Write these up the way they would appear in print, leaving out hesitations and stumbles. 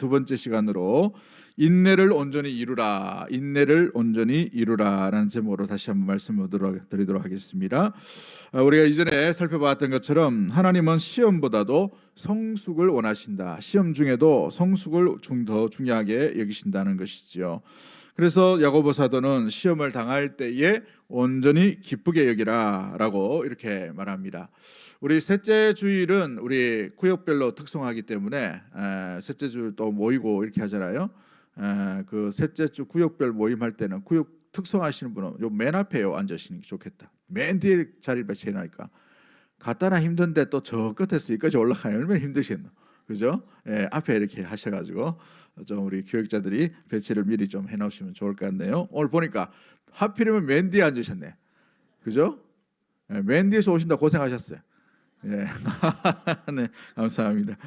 두 번째 시간으로 인내를 온전히 이루라, 인내를 온전히 이루라라는 제목으로 다시 한번 말씀을 드리도록 하겠습니다. 우리가 이전에 살펴봤던 것처럼 하나님은 시험보다도 성숙을 원하신다. 시험 중에도 성숙을 더 중요하게 여기신다는 것이지요. 그래서 야고보 사도는 시험을 당할 때에 온전히 기쁘게 여기라라고 이렇게 말합니다. 우리 셋째 주일은 우리 구역별로 특성하기 때문에 셋째 주일 또 모이고 이렇게 하잖아요. 그 셋째 주 구역별 모임할 때는 구역 특성하시는 분은 요 맨 앞에 앉으시는 게 좋겠다. 맨 뒤에 자리를 제일 나니까 갔다나 힘든데 또 저 끝에서 여기까지 올라가면 얼마나 힘드시겠노, 그죠? 앞에 이렇게 하셔가지고 좀 우리 교육자들이 배치를 미리 좀 해놓으시면 좋을 것 같네요. 오늘 보니까 하필이면 맨 뒤에 앉으셨네, 그죠? 맨 뒤에서 오신다 고생하셨어요. 예. 네, 감사합니다.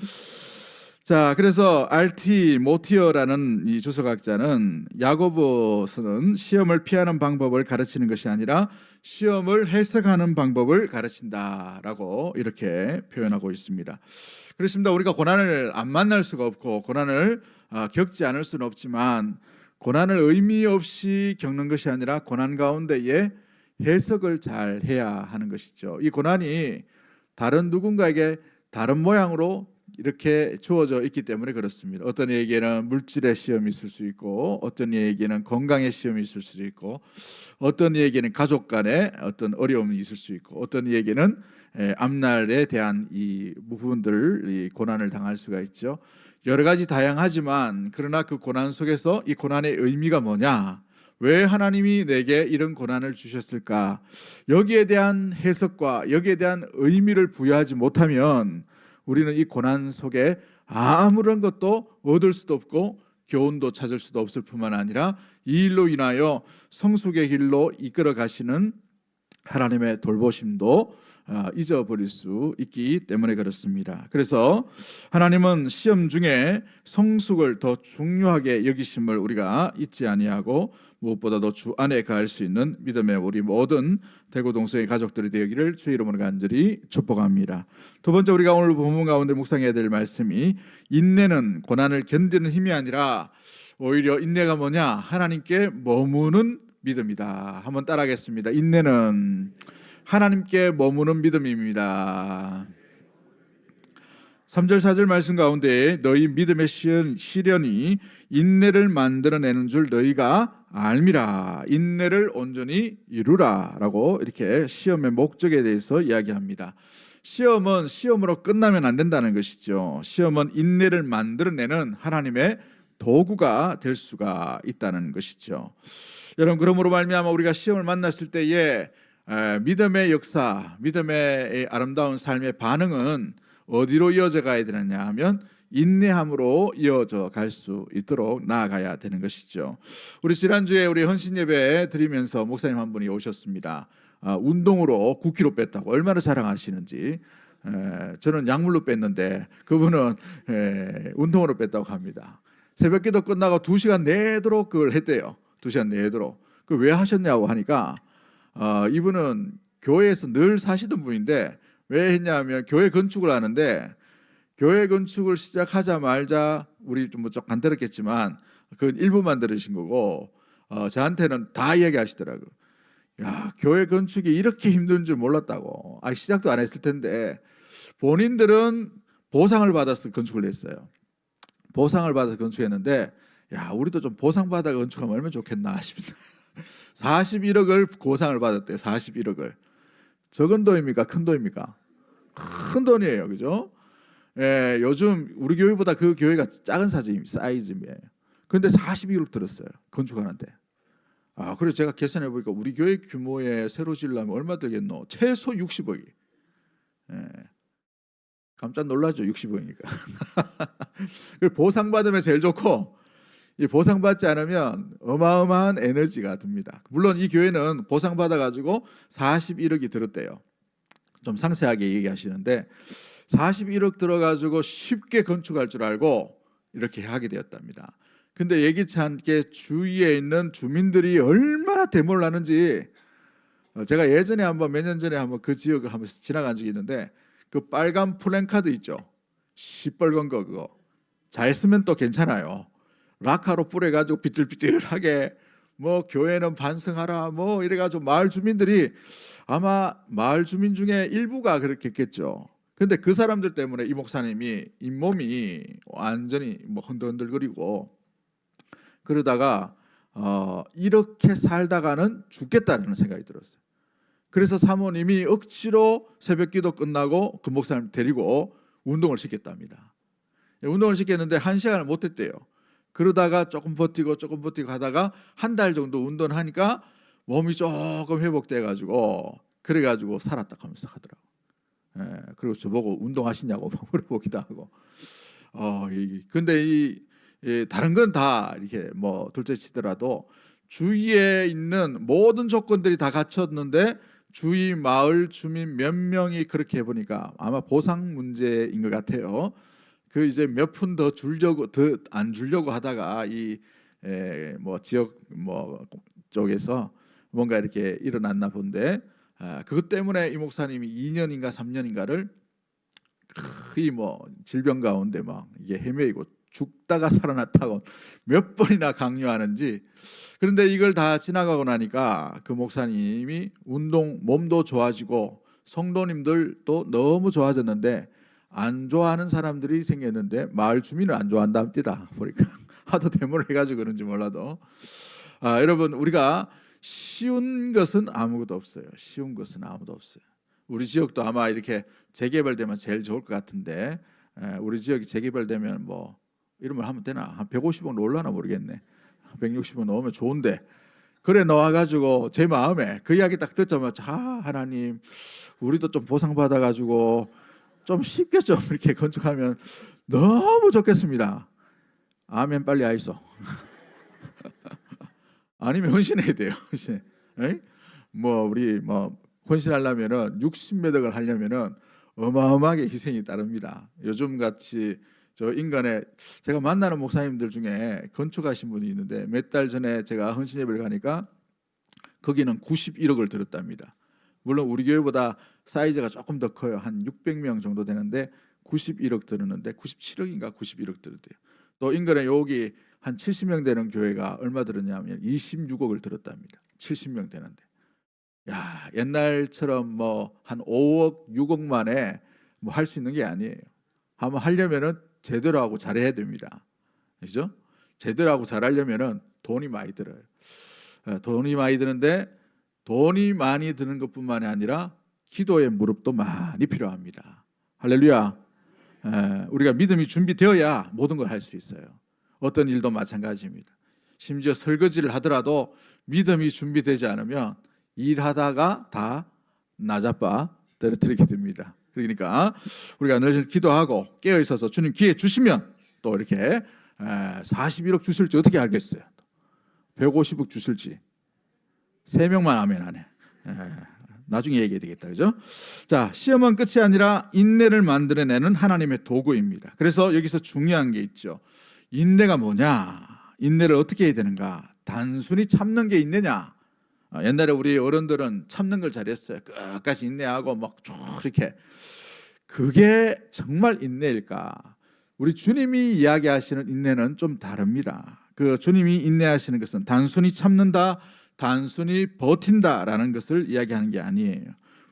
자, 그래서 RT 모티어라는 이 주석학자는 야고보서는 시험을 피하는 방법을 가르치는 것이 아니라 시험을 해석하는 방법을 가르친다라고 이렇게 표현하고 있습니다. 그렇습니다. 우리가 고난을 안 만날 수가 없고 고난을 겪지 않을 수는 없지만 고난을 의미 없이 겪는 것이 아니라 고난 가운데에 해석을 잘 해야 하는 것이죠. 이 고난이 다른 누군가에게 다른 모양으로 이렇게 주어져 있기 때문에 그렇습니다. 어떤 이에게는 물질의 시험이 있을 수 있고, 어떤 이에게는 건강의 시험이 있을 수도 있고, 어떤 이에게는 가족 간에 어떤 어려움이 있을 수 있고, 어떤 이에게는 앞날에 대한 이 부분들, 이 고난을 당할 수가 있죠. 여러 가지 다양하지만 그러나 그 고난 속에서 이 고난의 의미가 뭐냐? 왜 하나님이 내게 이런 고난을 주셨을까? 여기에 대한 해석과 여기에 대한 의미를 부여하지 못하면 우리는 이 고난 속에 아무런 것도 얻을 수도 없고 교훈도 찾을 수도 없을 뿐만 아니라 이 일로 인하여 성숙의 길로 이끌어 가시는 하나님의 돌보심도 잊어버릴 수 있기 때문에 그렇습니다. 그래서 하나님은 시험 중에 성숙을 더 중요하게 여기심을 우리가 잊지 아니하고 무엇보다도 주 안에 가할 수 있는 믿음의 우리 모든 대구동성의 가족들이 되기를 주의 이름으로 간절히 축복합니다. 두 번째, 우리가 오늘 본문 가운데 묵상해야 될 말씀이 인내는 고난을 견디는 힘이 아니라 오히려 인내가 뭐냐? 하나님께 머무는 믿음이다. 한번 따라하겠습니다. 인내는 하나님께 머무는 믿음입니다. 3절 4절 말씀 가운데 너희 믿음의 시련이 인내를 만들어내는 줄 너희가 알미라. 인내를 온전히 이루라 라고 이렇게 시험의 목적에 대해서 이야기합니다. 시험은 시험으로 끝나면 안 된다는 것이죠. 시험은 인내를 만들어내는 하나님의 도구가 될 수가 있다는 것이죠. 여러분, 그러므로 말미암아 우리가 시험을 만났을 때에 믿음의 역사, 믿음의 아름다운 삶의 반응은 어디로 이어져 가야 되느냐 하면 인내함으로 이어져 갈 수 있도록 나아가야 되는 것이죠. 우리 지난주에 우리 헌신 예배 드리면서 목사님 한 분이 오셨습니다. 운동으로 9kg 뺐다고 얼마나 자랑하시는지. 저는 약물로 뺐는데 그분은 운동으로 뺐다고 합니다. 새벽기도 끝나고 2시간 내도록 그걸 했대요. 2시간 내도록. 그 왜 하셨냐고 하니까 이분은 교회에서 늘 사시던 분인데 왜 했냐면 교회 건축을 하는데 교회 건축을 시작하자마자 우리 좀 간단했겠지만 그 일부만 들으신 거고 저한테는 다 이야기하시더라고요. 야, 교회 건축이 이렇게 힘든 줄 몰랐다고. 시작도 안 했을 텐데 본인들은 보상을 받아서 건축을 했어요. 보상을 받아서 건축했는데 야, 우리도 좀 보상받아 건축하면 얼마나 좋겠나 싶습니다. 41억을 보상을 받았대요. 41억을. 적은 돈입니까? 큰 돈입니까? 큰 돈이에요. 그죠? 요즘 우리 교회보다 그 교회가 작은 사이즈입니다. 근데 42억 들었어요. 건축하는데. 그래서 제가 계산해 보니까 우리 교회 규모에 새로 지으려면 얼마 들겠노? 최소 60억이. 깜짝 놀라죠. 60억이니까. 보상받으면 제일 좋고 이 보상받지 않으면 어마어마한 에너지가 듭니다. 물론 이 교회는 보상받아 가지고 41억이 들었대요. 좀 상세하게 얘기하시는데 41억 들어가지고 쉽게 건축할 줄 알고 이렇게 하게 되었답니다. 근데 예기치 않게 주위에 있는 주민들이 얼마나 대모를 하는지 제가 예전에 한번 몇 년 전에 한번 그 지역을 한번 지나간 적이 있는데 그 빨간 플랜카드 있죠. 시뻘건 거 그거 잘 쓰면 또 괜찮아요. 락화로 뿌려가지고 비틀비틀하게 뭐 교회는 반성하라 뭐 이래가지고 마을 주민들이 아마 마을 주민 중에 일부가 그렇게 했겠죠. 근데 그 사람들 때문에 이 목사님이 잇몸이 완전히 뭐 흔들흔들거리고 그러다가 이렇게 살다가는 죽겠다는 생각이 들었어요. 그래서 사모님이 억지로 새벽기도 끝나고 그 목사님 데리고 운동을 시켰답니다. 운동을 시켰는데 1시간을 못했대요. 그러다가 조금 버티고 하다가 한 달 정도 운동하니까 몸이 조금 회복돼가지고 그래가지고 살았다 하면서 하더라고. 그리고 저보고 운동하시냐고 물어보기도 하고. 근데 다른 건 다 이렇게 뭐 둘째치더라도 주위에 있는 모든 조건들이 다 갖췄는데 주위 마을 주민 몇 명이 그렇게 해보니까 아마 보상 문제인 것 같아요. 그 이제 몇 푼 더 주려고 더 안 주려고 하다가 뭐 지역 뭐 쪽에서 뭔가 이렇게 일어났나 본데 그것 때문에 이 목사님이 2년인가 3년인가를 거의 뭐 질병 가운데 막 이게 헤매이고 죽다가 살아났다고 몇 번이나 강요하는지. 그런데 이걸 다 지나가고 나니까 그 목사님이 운동 몸도 좋아지고 성도님들도 너무 좋아졌는데 안 좋아하는 사람들이 생겼는데 마을 주민은 안 좋아한답니다. 보니까 하도 데모를 해가지고 그런지 몰라도 여러분 우리가 쉬운 것은 아무것도 없어요. 쉬운 것은 아무도 없어요. 우리 지역도 아마 이렇게 재개발되면 제일 좋을 것 같은데 우리 지역이 재개발되면 뭐 이런 걸 하면 되나? 한 150원 올라나 모르겠네. 160원 넣으면 좋은데 그래 나와가지고 제 마음에 그 이야기 딱 듣자마자 하나님 우리도 좀 보상받아가지고 좀 쉽게 좀 이렇게 건축하면 너무 좋겠습니다. 아멘 빨리 하이소. 아니면 헌신해야 돼요. 헌신. 뭐 우리 뭐 헌신하려면은 60매덕을 하려면은 어마어마하게 희생이 따릅니다. 요즘 같이 저 인간의 제가 만나는 목사님들 중에 건축하신 분이 있는데 몇 달 전에 제가 헌신 예배를 가니까 거기는 91억을 들었답니다. 물론 우리 교회보다 사이즈가 조금 더 커요. 한 600명 정도 되는데 91억 들었는데 97억인가 91억 들었대요. 또 인근에 여기 한 70명 되는 교회가 얼마 들었냐면 26억을 들었답니다. 70명 되는데. 야, 옛날처럼 뭐 한 5억, 6억 만에 뭐 할 수 있는 게 아니에요. 한번 하려면은 제대로 하고 잘해야 됩니다. 그죠? 제대로 하고 잘하려면은 돈이 많이 들어요. 돈이 많이 드는데 돈이 많이 드는 것뿐만이 아니라 기도의 무릎도 많이 필요합니다. 할렐루야. 우리가 믿음이 준비되어야 모든 걸 할 수 있어요. 어떤 일도 마찬가지입니다. 심지어 설거지를 하더라도 믿음이 준비되지 않으면 일하다가 다 나자빠 떨어뜨리게 됩니다. 그러니까 우리가 늘 기도하고 깨어 있어서 주님 기회 주시면 또 이렇게 41억 주실지 어떻게 알겠어요? 150억 주실지 3명만 아멘 하네. 나중에 얘기해야 되겠다. 그죠? 자, 시험은 끝이 아니라 인내를 만들어내는 하나님의 도구입니다. 그래서 여기서 중요한 게 있죠. 인내가 뭐냐? 인내를 어떻게 해야 되는가? 단순히 참는 게 인내냐? 옛날에 우리 어른들은 참는 걸 잘했어요. 끝까지 인내하고 막 쭉 이렇게. 그게 정말 인내일까? 우리 주님이 이야기하시는 인내는 좀 다릅니다. 그 주님이 인내하시는 것은 단순히 참는다, 단순히 버틴다라는 것을 이야기하는 게 아니에요.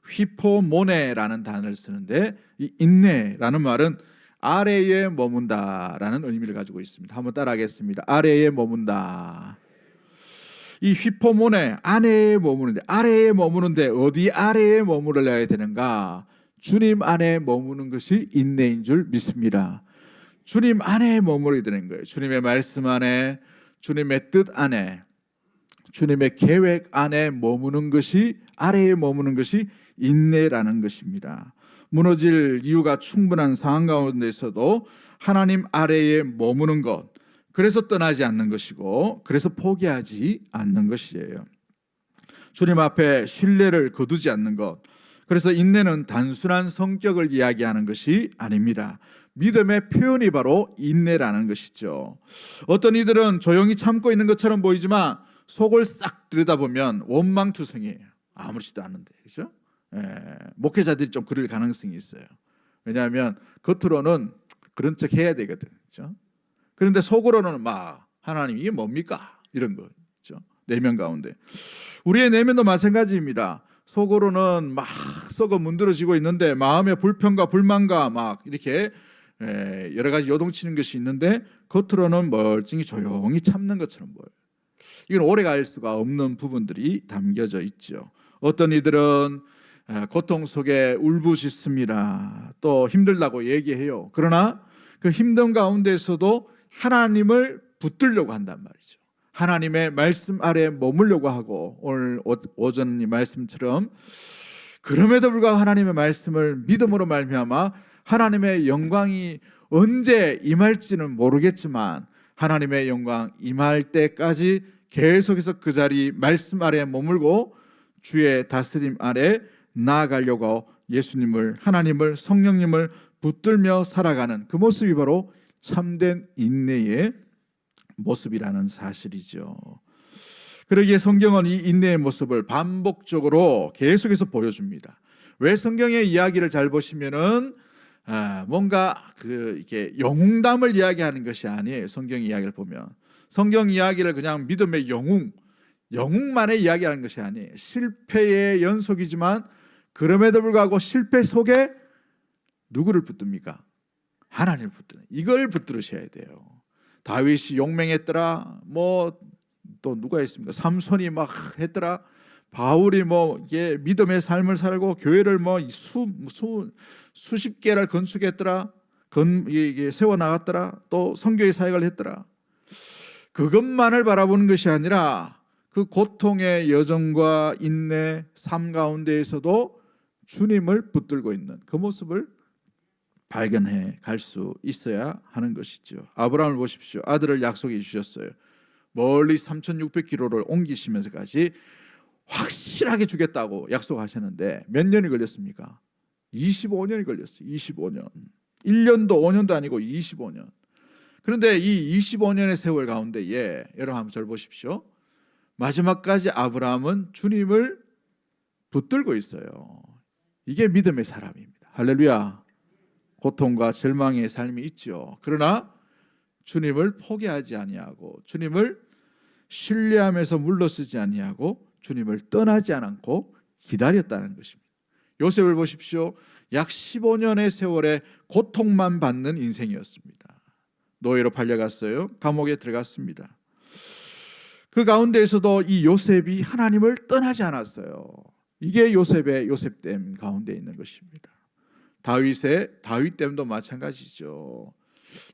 휘포모네라는 단어를 쓰는데 이 인내라는 말은 아래에 머문다라는 의미를 가지고 있습니다. 한번 따라하겠습니다. 아래에 머문다. 이 휘포모네 안에 머무는데 아래에 머무는데 어디 아래에 머무르려야 되는가? 주님 안에 머무는 것이 인내인 줄 믿습니다. 주님 안에 머무르게 되는 거예요. 주님의 말씀 안에, 주님의 뜻 안에, 주님의 계획 안에 머무는 것이 아래에 머무는 것이 인내라는 것입니다. 무너질 이유가 충분한 상황 가운데서도 하나님 아래에 머무는 것, 그래서 떠나지 않는 것이고 그래서 포기하지 않는 것이에요. 주님 앞에 신뢰를 거두지 않는 것. 그래서 인내는 단순한 성격을 이야기하는 것이 아닙니다. 믿음의 표현이 바로 인내라는 것이죠. 어떤 이들은 조용히 참고 있는 것처럼 보이지만 속을 싹 들여다보면 원망투성이에요. 아무렇지도 않은데, 그렇죠? 목회자들이 좀 그럴 가능성이 있어요. 왜냐하면 겉으로는 그런 척 해야 되거든, 그렇죠? 그런데 속으로는 막 하나님 이게 뭡니까? 이런 거죠. 내면 가운데. 우리의 내면도 마찬가지입니다. 속으로는 막 썩어 문드러지고 있는데 마음의 불평과 불만과 막 이렇게 여러 가지 요동치는 것이 있는데 겉으로는 멀쩡히 조용히 참는 것처럼 보여요. 이건 오래 갈 수가 없는 부분들이 담겨져 있죠. 어떤 이들은 고통 속에 울부짖습니다. 또 힘들다고 얘기해요. 그러나 그 힘든 가운데서도 하나님을 붙들려고 한단 말이죠. 하나님의 말씀 아래 머물려고 하고, 오늘 오전 이 말씀처럼 그럼에도 불구하고 하나님의 말씀을 믿음으로 말미암아 하나님의 영광이 언제 임할지는 모르겠지만 하나님의 영광 임할 때까지 계속해서 그 자리 말씀 아래 머물고 주의 다스림 아래 나아가려고 예수님을, 하나님을, 성령님을 붙들며 살아가는 그 모습이 바로 참된 인내의 모습이라는 사실이죠. 그러기에 성경은 이 인내의 모습을 반복적으로 계속해서 보여줍니다. 왜 성경의 이야기를 잘 보시면은 뭔가 이렇게 영웅담을 이야기하는 것이 아니에요. 성경 이야기를 보면 성경 이야기를 그냥 믿음의 영웅만의 이야기하는 것이 아니에요. 실패의 연속이지만 그럼에도 불구하고 실패 속에 누구를 붙듭니까? 하나님을 붙드는, 이걸 붙들으셔야 돼요. 다윗이 용맹했더라. 뭐 또 누가 있습니까? 삼손이 막 했더라. 바울이 뭐 이게 믿음의 삶을 살고 교회를 뭐 수십 개를 건축했더라. 이게 세워 나갔더라. 또 선교의 사역을 했더라. 그것만을 바라보는 것이 아니라 그 고통의 여정과 인내, 삶 가운데에서도 주님을 붙들고 있는 그 모습을 발견해 갈 수 있어야 하는 것이죠. 아브라함을 보십시오. 아들을 약속해 주셨어요. 멀리 3,600km를 옮기시면서까지 확실하게 주겠다고 약속하셨는데 몇 년이 걸렸습니까? 25년이 걸렸어요. 25년. 1년도 5년도 아니고 25년. 그런데 이 25년의 세월 가운데에 여러분 한번 절 보십시오. 마지막까지 아브라함은 주님을 붙들고 있어요. 이게 믿음의 사람입니다. 할렐루야. 고통과 절망의 삶이 있죠. 그러나 주님을 포기하지 아니하고 주님을 신뢰하면서 물러서지 아니하고 주님을 떠나지 않고 기다렸다는 것입니다. 요셉을 보십시오. 약 15년의 세월에 고통만 받는 인생이었습니다. 노예로 팔려갔어요. 감옥에 들어갔습니다. 그 가운데에서도 이 요셉이 하나님을 떠나지 않았어요. 이게 요셉의 요셉됨 가운데 있는 것입니다. 다윗의 다윗됨도 마찬가지죠.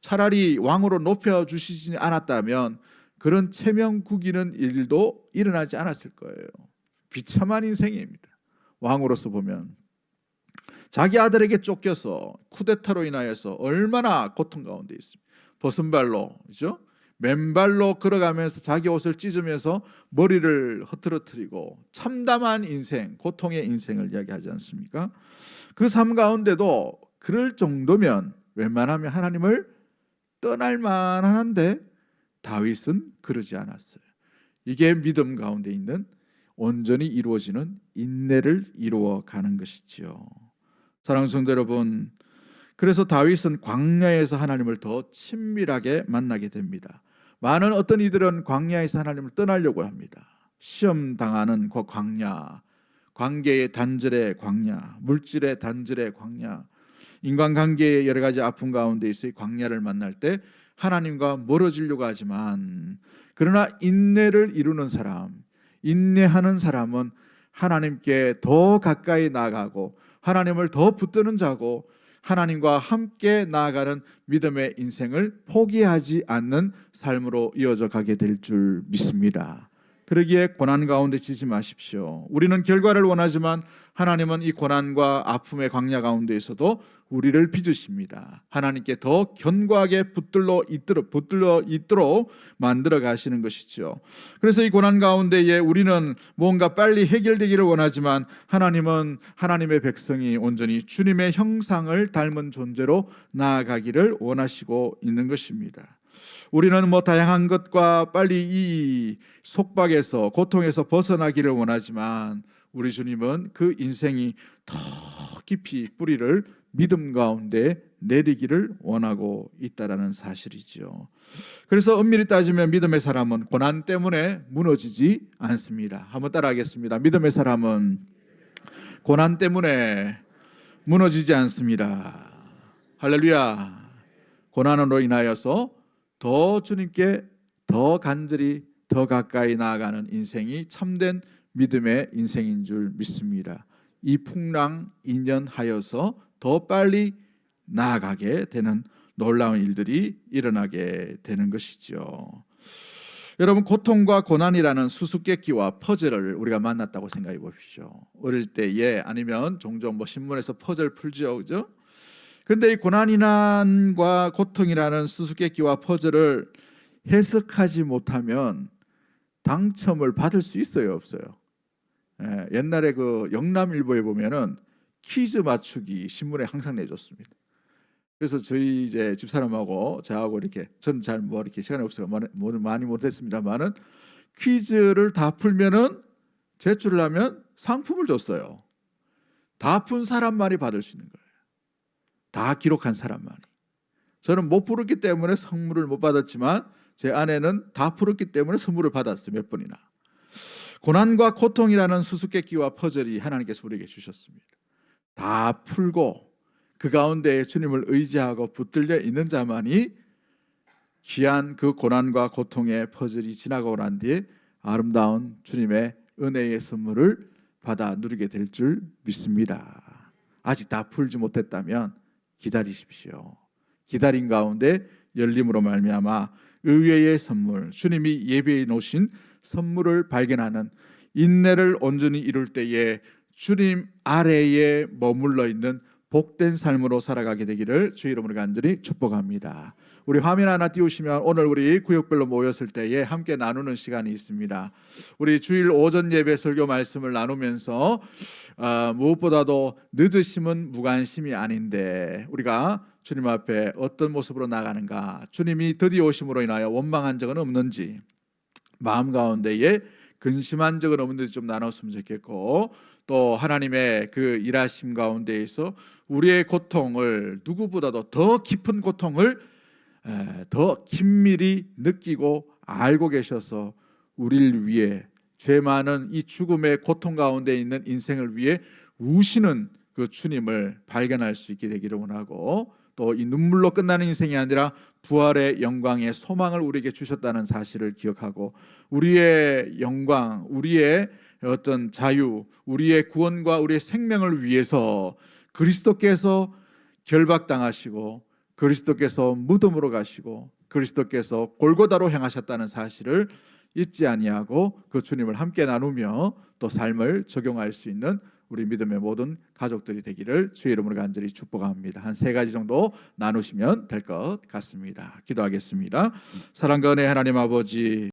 차라리 왕으로 높여주시지 않았다면 그런 체면 구기는 일도 일어나지 않았을 거예요. 비참한 인생입니다. 왕으로서 보면 자기 아들에게 쫓겨서 쿠데타로 인하여서 얼마나 고통 가운데 있습니다. 벗은 발로, 그죠? 맨발로 걸어가면서 자기 옷을 찢으면서 머리를 흐트러뜨리고 참담한 인생, 고통의 인생을 이야기하지 않습니까? 그 삶 가운데도 그럴 정도면 웬만하면 하나님을 떠날 만한데 다윗은 그러지 않았어요. 이게 믿음 가운데 있는 온전히 이루어지는 인내를 이루어가는 것이지요. 사랑하는 성도 여러분, 그래서 다윗은 광야에서 하나님을 더 친밀하게 만나게 됩니다. 많은 어떤 이들은 광야에서 하나님을 떠나려고 합니다. 시험 당하는 그 광야, 관계의 단절의 광야, 물질의 단절의 광야, 인간관계의 여러 가지 아픔 가운데 있어 광야를 만날 때 하나님과 멀어지려고 하지만 그러나 인내를 이루는 사람, 인내하는 사람은 하나님께 더 가까이 나아가고 하나님을 더 붙드는 자고 하나님과 함께 나아가는 믿음의 인생을 포기하지 않는 삶으로 이어져 가게 될 줄 믿습니다. 그러기에 고난 가운데 지지 마십시오. 우리는 결과를 원하지만 하나님은 이 고난과 아픔의 광야 가운데에서도 우리를 빚으십니다. 하나님께 더 견고하게 붙들러 있도록 만들어 가시는 것이죠. 그래서 이 고난 가운데에 우리는 뭔가 빨리 해결되기를 원하지만 하나님은 하나님의 백성이 온전히 주님의 형상을 닮은 존재로 나아가기를 원하시고 있는 것입니다. 우리는 뭐 다양한 것과 빨리 이 속박에서 고통에서 벗어나기를 원하지만 우리 주님은 그 인생이 더 깊이 뿌리를 믿음 가운데 내리기를 원하고 있다라는 사실이죠. 그래서 엄밀히 따지면 믿음의 사람은 고난 때문에 무너지지 않습니다. 한번 따라하겠습니다. 믿음의 사람은 고난 때문에 무너지지 않습니다. 할렐루야. 고난으로 인하여서 더 주님께 더 간절히 더 가까이 나아가는 인생이 참된 믿음의 인생인 줄 믿습니다. 이 풍랑 인연하여서 더 빨리 나아가게 되는 놀라운 일들이 일어나게 되는 것이죠. 여러분, 고통과 고난이라는 수수께끼와 퍼즐을 우리가 만났다고 생각해 보십시오. 어릴 때에 아니면 종종 신문에서 퍼즐 풀죠, 그죠? 근데 이 고난이란과 고통이라는 수수께끼와 퍼즐을 해석하지 못하면 당첨을 받을 수 있어요, 없어요? 옛날에 그 영남일보에 보면은 퀴즈 맞추기 신문에 항상 내줬습니다. 그래서 저희 이제 집사람하고 저하고 이렇게, 저는 잘 이렇게 시간이 없어서 많이 못했습니다만은 퀴즈를 다 풀면은 제출을 하면 상품을 줬어요. 다 푼 사람만이 받을 수 있는 거예요. 다 기록한 사람만이. 저는 못 풀었기 때문에 선물을 못 받았지만 제 아내는 다 풀었기 때문에 선물을 받았어요. 몇 번이나. 고난과 고통이라는 수수께끼와 퍼즐이 하나님께서 우리에게 주셨습니다. 다 풀고 그 가운데 주님을 의지하고 붙들려 있는 자만이 귀한 그 고난과 고통의 퍼즐이 지나고 난 뒤에 아름다운 주님의 은혜의 선물을 받아 누리게 될 줄 믿습니다. 아직 다 풀지 못했다면 기다리십시오. 기다린 가운데 열림으로 말미암아 의외의 선물, 주님이 예비해 놓으신 선물을 발견하는 인내를 온전히 이룰 때에 주님 아래에 머물러 있는 복된 삶으로 살아가게 되기를 주의 이름으로 간절히 축복합니다. 우리 화면 하나 띄우시면 오늘 우리 구역별로 모였을 때에 함께 나누는 시간이 있습니다. 우리 주일 오전 예배 설교 말씀을 나누면서 무엇보다도 늦으심은 무관심이 아닌데 우리가 주님 앞에 어떤 모습으로 나가는가, 주님이 드디어 오심으로 인하여 원망한 적은 없는지, 마음 가운데에 근심한 적은 없는지 좀 나눴으면 좋겠고, 또 하나님의 그 일하심 가운데에서 우리의 고통을, 누구보다도 더 깊은 고통을 더 긴밀히 느끼고 알고 계셔서 우리를 위해, 죄 많은 이 죽음의 고통 가운데 있는 인생을 위해 우시는 그 주님을 발견할 수 있게 되기를 원하고, 또 이 눈물로 끝나는 인생이 아니라 부활의 영광의 소망을 우리에게 주셨다는 사실을 기억하고, 우리의 영광, 우리의 어떤 자유, 우리의 구원과 우리의 생명을 위해서 그리스도께서 결박당하시고 그리스도께서 무덤으로 가시고 그리스도께서 골고다로 행하셨다는 사실을 잊지 아니하고 그 주님을 함께 나누며 또 삶을 적용할 수 있는 우리 믿음의 모든 가족들이 되기를 주의 이름으로 간절히 축복합니다. 한 3가지 정도 나누시면 될 것 같습니다. 기도하겠습니다. 사랑과 은혜 하나님 아버지,